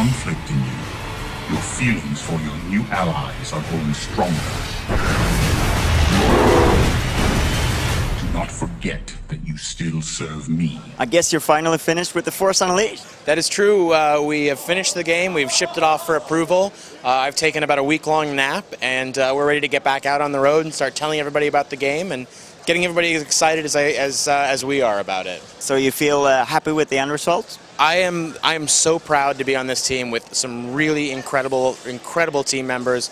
conflict in you, your feelings for your new allies are growing stronger. Do not forget that you still serve me. I guess you're finally finished with The Force Unleashed. That is true. We have finished the game. We've shipped it off for approval. I've taken about a week-long nap, and we're ready to get back out on the road and start telling everybody about the game and getting everybody as excited as we are about it. So you feel happy with the end result? I am so proud to be on this team with some really incredible team members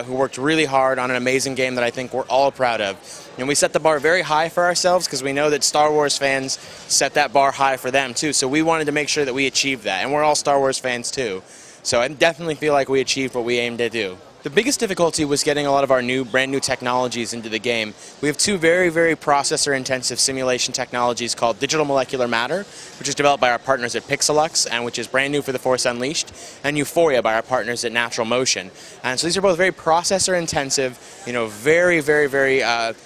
who worked really hard on an amazing game that I think we're all proud of. And we set the bar very high for ourselves because we know that Star Wars fans set that bar high for them too. So we wanted to make sure that we achieved that, and we're all Star Wars fans too. So I definitely feel like we achieved what we aimed to do. The biggest difficulty was getting a lot of our brand new technologies into the game. We have two very, very processor-intensive simulation technologies called Digital Molecular Matter, which is developed by our partners at Pixelux, and which is brand new for The Force Unleashed, and Euphoria by our partners at Natural Motion. And so these are both very processor-intensive, very, very, very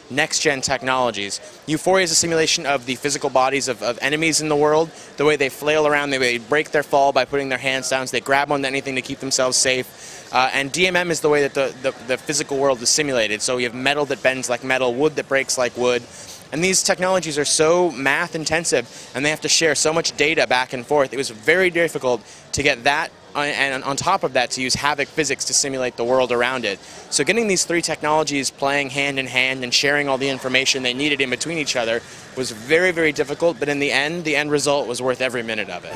next-gen technologies. Euphoria is a simulation of the physical bodies of enemies in the world, the way they flail around, they break their fall by putting their hands down, so they grab onto anything to keep themselves safe. And DMM is the way that the physical world is simulated. So you have metal that bends like metal, wood that breaks like wood. And these technologies are so math intensive, and they have to share so much data back and forth. It was very difficult to get that, and on top of that, to use Havoc physics to simulate the world around it. So getting these three technologies playing hand in hand and sharing all the information they needed in between each other was very, very difficult, but in the end result was worth every minute of it.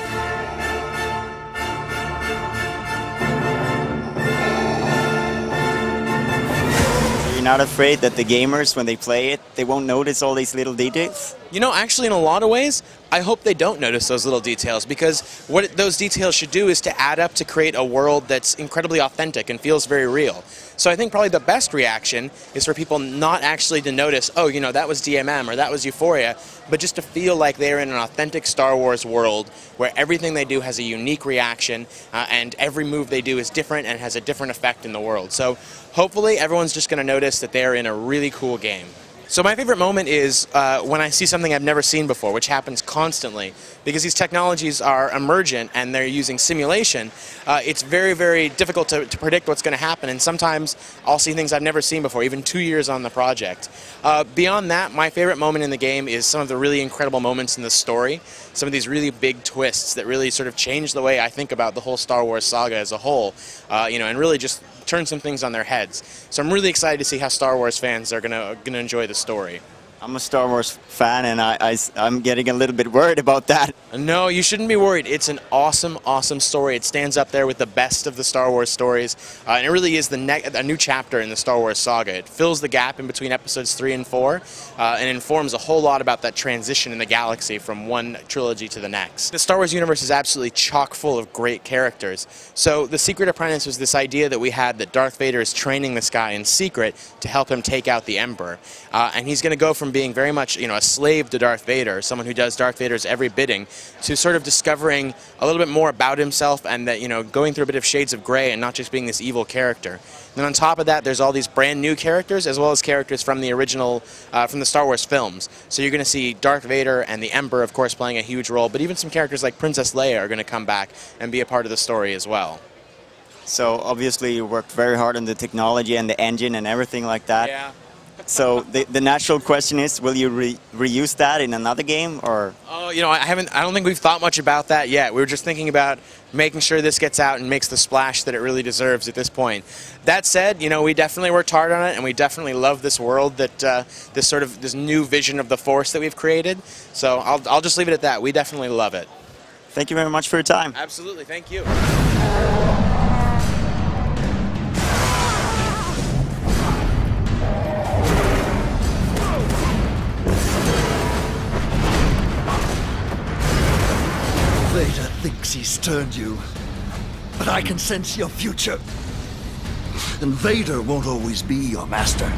Not afraid that the gamers, when they play it, they won't notice all these little details? Actually, in a lot of ways, I hope they don't notice those little details, because what those details should do is to add up to create a world that's incredibly authentic and feels very real. So I think probably the best reaction is for people not actually to notice, oh, that was DMM or that was Euphoria, but just to feel like they're in an authentic Star Wars world where everything they do has a unique reaction and every move they do is different and has a different effect in the world. So hopefully everyone's just going to notice that they're in a really cool game. So my favorite moment is when I see something I've never seen before, which happens constantly. Because these technologies are emergent and they're using simulation, it's very, very difficult to predict what's going to happen. And sometimes I'll see things I've never seen before, even 2 years on the project. Beyond that, my favorite moment in the game is some of the really incredible moments in the story. Some of these really big twists that really sort of change the way I think about the whole Star Wars saga as a whole, and really just turn some things on their heads. So I'm really excited to see how Star Wars fans are gonna enjoy the story. I'm a Star Wars fan, and I'm getting a little bit worried about that. No, you shouldn't be worried. It's an awesome, awesome story. It stands up there with the best of the Star Wars stories, and it really is a new chapter in the Star Wars saga. It fills the gap in between episodes 3 and 4, and informs a whole lot about that transition in the galaxy from one trilogy to the next. The Star Wars universe is absolutely chock full of great characters. So The Secret Apprentice was this idea that we had that Darth Vader is training this guy in secret to help him take out the Emperor, and he's going to go from being very much, a slave to Darth Vader, someone who does Darth Vader's every bidding, to sort of discovering a little bit more about himself and that, going through a bit of shades of gray and not just being this evil character. And then on top of that, there's all these brand new characters as well as characters from the original, from the Star Wars films. So you're going to see Darth Vader and the Emperor, of course, playing a huge role, but even some characters like Princess Leia are going to come back and be a part of the story as well. So obviously you worked very hard on the technology and the engine and everything like that. Yeah. So the natural question is, will you reuse that in another game, or? Oh, I don't think we've thought much about that yet. We were just thinking about making sure this gets out and makes the splash that it really deserves at this point. That said, we definitely worked hard on it, and we definitely love this world that this new vision of the Force that we've created. So I'll just leave it at that. We definitely love it. Thank you very much for your time. Absolutely, thank you. Vader thinks he's turned you, but I can sense your future. And Vader won't always be your master.